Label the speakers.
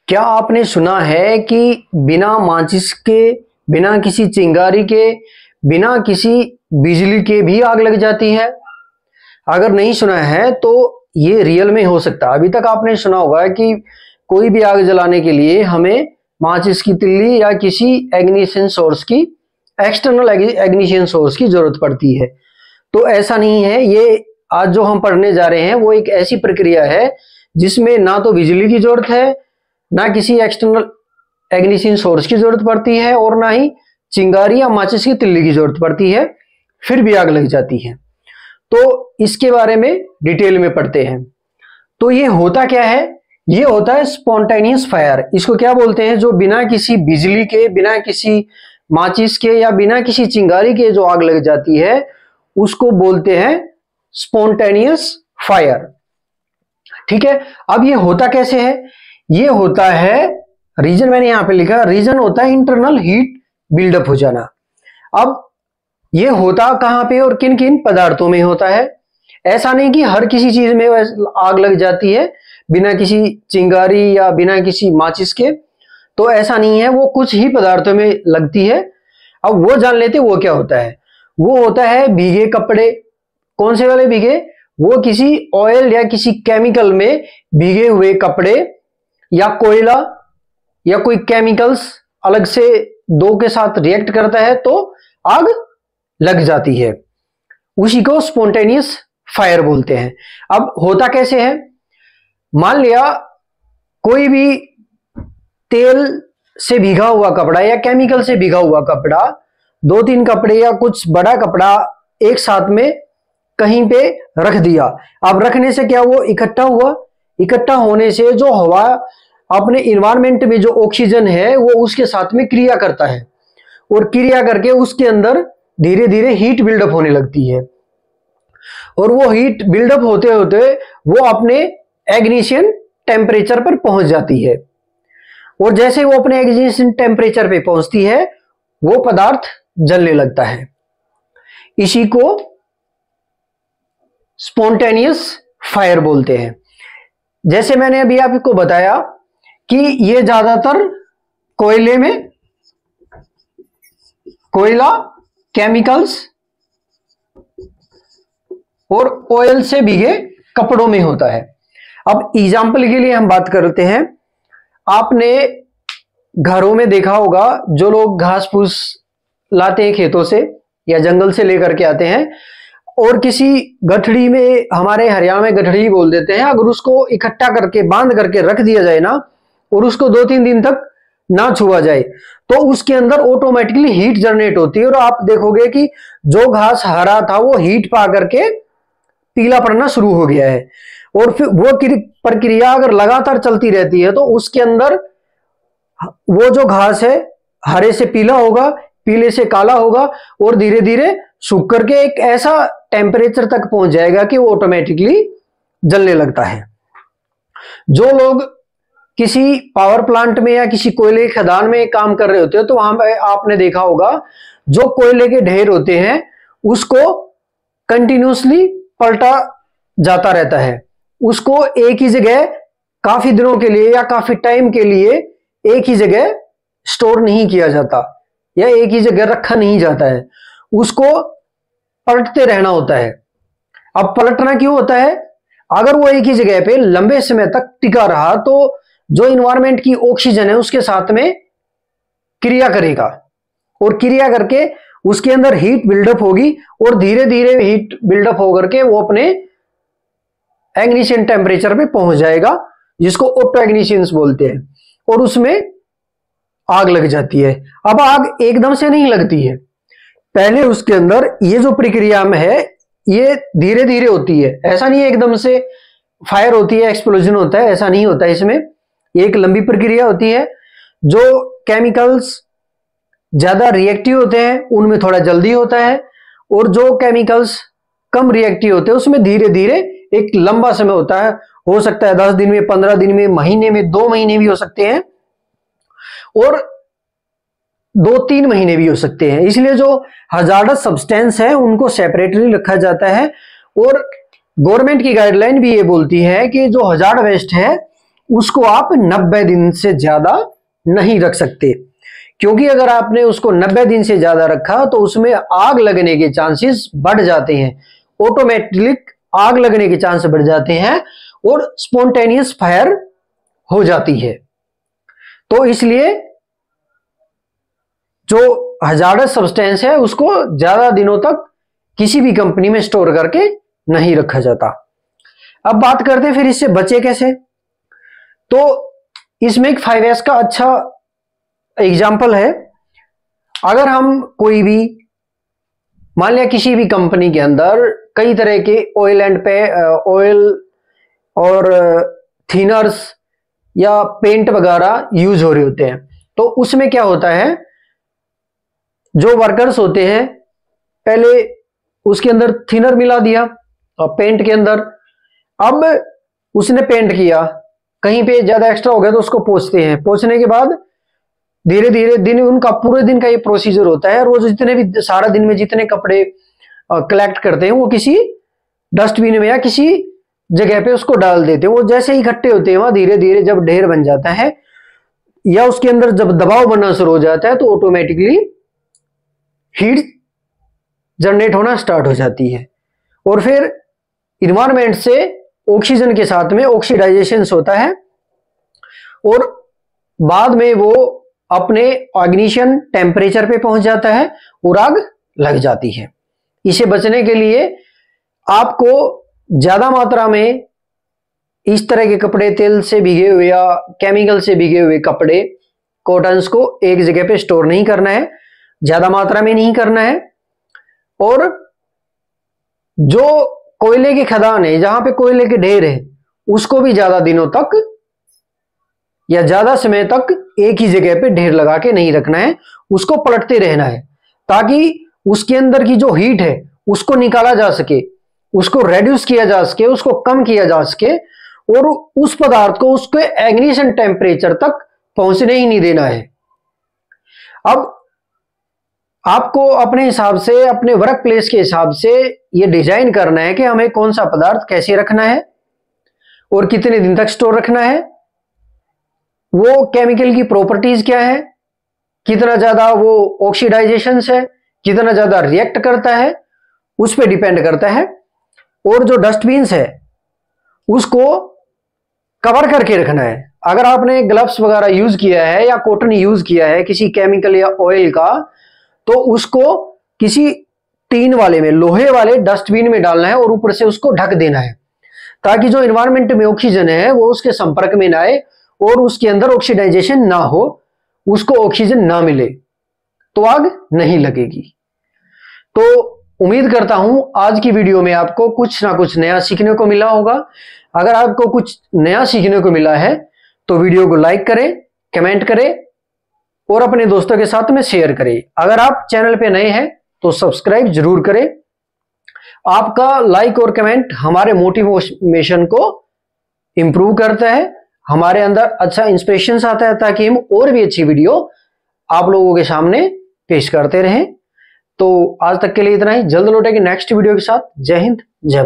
Speaker 1: क्या आपने सुना है कि बिना माचिस के, बिना किसी चिंगारी के, बिना किसी बिजली के भी आग लग जाती है? अगर नहीं सुना है तो ये रियल में हो सकता है। अभी तक आपने सुना होगा कि कोई भी आग जलाने के लिए हमें माचिस की तिल्ली या किसी एग्निशन सोर्स की, एक्सटर्नल एग्निशन सोर्स की जरूरत पड़ती है। तो ऐसा नहीं है। ये आज जो हम पढ़ने जा रहे हैं वो एक ऐसी प्रक्रिया है जिसमें ना तो बिजली की जरूरत है, ना किसी एक्सटर्नल एग्निशन सोर्स की जरूरत पड़ती है, और ना ही चिंगारी या माचिस की तिल्ली की जरूरत पड़ती है, फिर भी आग लग जाती है। तो इसके बारे में डिटेल में पढ़ते हैं। तो ये होता क्या है? ये होता है स्पॉन्टेनियस फायर। इसको क्या बोलते हैं? जो बिना किसी बिजली के, बिना किसी माचिस के या बिना किसी चिंगारी के जो आग लग जाती है उसको बोलते हैं स्पॉन्टेनियस फायर। ठीक है। अब ये होता कैसे है? ये होता है, रीजन मैंने यहां पे लिखा, रीजन होता है इंटरनल हीट बिल्डअप हो जाना। अब ये होता कहां पे और किन किन पदार्थों में होता है? ऐसा नहीं कि हर किसी चीज में आग लग जाती है बिना किसी चिंगारी या बिना किसी माचिस के, तो ऐसा नहीं है। वो कुछ ही पदार्थों में लगती है। अब वो जान लेते वो क्या होता है। वो होता है भीगे कपड़े। कौन से वाले भीगे? वो किसी ऑयल या किसी केमिकल में भीगे हुए कपड़े, या कोयला, या कोई केमिकल्स अलग से दो के साथ रिएक्ट करता है तो आग लग जाती है। उसी को स्पॉन्टेनियस फायर बोलते हैं। अब होता कैसे है? मान लिया कोई भी तेल से भीगा हुआ कपड़ा या केमिकल से भीगा हुआ कपड़ा, दो तीन कपड़े या कुछ बड़ा कपड़ा एक साथ में कहीं पे रख दिया। अब रखने से क्या वो इकट्ठा हुआ? इकट्ठा होने से जो हवा अपने इन्वायरमेंट में जो ऑक्सीजन है वो उसके साथ में क्रिया करता है, और क्रिया करके उसके अंदर धीरे धीरे हीट बिल्डअप होने लगती है। और वो हीट बिल्डअप होते होते वो अपने एग्निशन टेम्परेचर पर पहुंच जाती है। और जैसे वो अपने एग्निशन टेम्परेचर पे पहुंचती है वो पदार्थ जलने लगता है। इसी को स्पॉन्टेनियस फायर बोलते हैं। जैसे मैंने अभी आपको बताया कि ये ज्यादातर कोयले में, कोयला, केमिकल्स और ऑयल से भीगे कपड़ों में होता है। अब एग्जाम्पल के लिए हम बात करते हैं। आपने घरों में देखा होगा जो लोग घास फूस लाते हैं खेतों से या जंगल से लेकर के आते हैं, और किसी गठड़ी में, हमारे हरियाणा में गठड़ी बोल देते हैं, अगर उसको इकट्ठा करके बांध करके रख दिया जाए ना, और उसको 2-3 दिन तक ना छुआ जाए, तो उसके अंदर ऑटोमेटिकली हीट जनरेट होती है। और आप देखोगे कि जो घास हरा था वो हीट पा करके पीला पड़ना शुरू हो गया है। और फिर वो प्रक्रिया अगर लगातार चलती रहती है तो उसके अंदर वो जो घास है हरे से पीला होगा, पीले से काला होगा, और धीरे धीरे सूख करके एक ऐसा टेम्परेचर तक पहुंच जाएगा कि वो ऑटोमेटिकली जलने लगता है। जो लोग किसी पावर प्लांट में या किसी कोयले की खदान में काम कर रहे होते हैं तो वहां पे आपने देखा होगा जो कोयले के ढेर होते हैं उसको कंटिन्यूसली पलटा जाता रहता है। उसको एक ही जगह काफी दिनों के लिए या काफी टाइम के लिए एक ही जगह स्टोर नहीं किया जाता या एक ही जगह रखा नहीं जाता है। उसको पलटते रहना होता है। अब पलटना क्यों होता है? अगर वो एक ही जगह पे लंबे समय तक टिका रहा तो जो इन्वायरमेंट की ऑक्सीजन है उसके साथ में क्रिया करेगा, और क्रिया करके उसके अंदर हीट बिल्डअप होगी, और धीरे धीरे हीट बिल्डअप होकर के वो अपने एग्निशन टेम्परेचर पे पहुंच जाएगा, जिसको ऑटो एग्निशन बोलते हैं, और उसमें आग लग जाती है। अब आग एकदम से नहीं लगती है, पहले उसके अंदर ये जो प्रक्रिया में है ये धीरे धीरे होती है। ऐसा नहीं है एकदम से फायर होती है, एक्सप्लोजन होता है, ऐसा नहीं होता है। इसमें एक लंबी प्रक्रिया होती है। जो केमिकल्स ज्यादा रिएक्टिव होते हैं उनमें थोड़ा जल्दी होता है, और जो केमिकल्स कम रिएक्टिव होते हैं उसमें धीरे धीरे एक लंबा समय होता है। हो सकता है 10 दिन में, 15 दिन में, महीने में, 2 महीने भी हो सकते हैं, और 2-3 महीने भी हो सकते हैं। इसलिए जो हजार्डस सब्सटेंस है उनको सेपरेटली रखा जाता है। और गवर्नमेंट की गाइडलाइन भी ये बोलती है कि जो हजार्ड वेस्ट है उसको आप 90 दिन से ज्यादा नहीं रख सकते, क्योंकि अगर आपने उसको 90 दिन से ज्यादा रखा तो उसमें आग लगने के चांसेस बढ़ जाते हैं, ऑटोमेटिक आग लगने के चांस बढ़ जाते हैं और स्पॉन्टेनियस फायर हो जाती है। तो इसलिए जो हजार्डस सब्सटेंस है उसको ज्यादा दिनों तक किसी भी कंपनी में स्टोर करके नहीं रखा जाता। अब बात करते हैं फिर इससे बचे कैसे। तो इसमें एक 5S का अच्छा एग्जाम्पल है। अगर हम कोई भी मान लिया किसी भी कंपनी के अंदर कई तरह के ऑयल और थिनर्स या पेंट वगैरह यूज हो रहे होते हैं, तो उसमें क्या होता है, जो वर्कर्स होते हैं पहले उसके अंदर थिनर मिला दिया पेंट के अंदर, अब उसने पेंट किया, कहीं पे ज्यादा एक्स्ट्रा हो गया तो उसको पोंछते हैं, पोंछने के बाद धीरे धीरे दिन उनका पूरे दिन का ये प्रोसीजर होता है। रोज जितने भी सारा दिन में जितने कपड़े कलेक्ट करते हैं वो किसी डस्टबिन में या किसी जगह पे उसको डाल देते हैं। वो जैसे ही इकट्ठे होते हैं वहां धीरे धीरे जब ढेर बन जाता है या उसके अंदर जब दबाव बनना शुरू हो जाता है तो ऑटोमेटिकली हीट जनरेट होना स्टार्ट हो जाती है और फिर इन्वायरमेंट से ऑक्सीजन के साथ में ऑक्सीडाइजेशन होता है और बाद में वो अपने इग्निशन टेम्परेचर पे पहुंच जाता है और आग लग जाती है। इसे बचने के लिए आपको ज्यादा मात्रा में इस तरह के कपड़े, तेल से भीगे हुए या केमिकल से भीगे हुए कपड़े, कॉटन्स को एक जगह पे स्टोर नहीं करना है, ज्यादा मात्रा में नहीं करना है। और जो कोयले की खदान है, जहां पे कोयले के ढेर है, उसको भी ज्यादा दिनों तक या ज्यादा समय तक एक ही जगह पे ढेर लगा के नहीं रखना है, उसको पलटते रहना है ताकि उसके अंदर की जो हीट है उसको निकाला जा सके, उसको रेड्यूस किया जा सके, उसको कम किया जा सके और उस पदार्थ को उसके इग्निशन टेम्परेचर तक पहुंचने ही नहीं देना है। अब आपको अपने हिसाब से, अपने वर्क प्लेस के हिसाब से ये डिजाइन करना है कि हमें कौन सा पदार्थ कैसे रखना है और कितने दिन तक स्टोर रखना है, वो केमिकल की प्रॉपर्टीज क्या है, कितना ज्यादा वो ऑक्सीडाइजेशन है, कितना ज्यादा रिएक्ट करता है, उस पर डिपेंड करता है। और जो डस्टबिन्स है उसको कवर करके रखना है। अगर आपने ग्लव्स वगैरह यूज किया है या कॉटन यूज किया है किसी केमिकल या ऑयल का, तो उसको किसी टीन वाले में, लोहे वाले डस्टबिन में डालना है और ऊपर से उसको ढक देना है ताकि जो एनवायरनमेंट में ऑक्सीजन है वो उसके संपर्क में ना आए और उसके अंदर ऑक्सीडाइजेशन ना हो, उसको ऑक्सीजन ना मिले तो आग नहीं लगेगी। तो उम्मीद करता हूं आज की वीडियो में आपको कुछ ना कुछ नया सीखने को मिला होगा। अगर आपको कुछ नया सीखने को मिला है तो वीडियो को लाइक करें, कमेंट करें और अपने दोस्तों के साथ में शेयर करें। अगर आप चैनल पे नए हैं तो सब्सक्राइब जरूर करें। आपका लाइक और कमेंट हमारे मोटिवेशन को इंप्रूव करता है, हमारे अंदर अच्छा इंस्पिरेशन आता है ताकि हम और भी अच्छी वीडियो आप लोगों के सामने पेश करते रहें। तो आज तक के लिए इतना ही, जल्द लौटेंगे नेक्स्ट वीडियो के साथ। जय हिंद, जय भारत।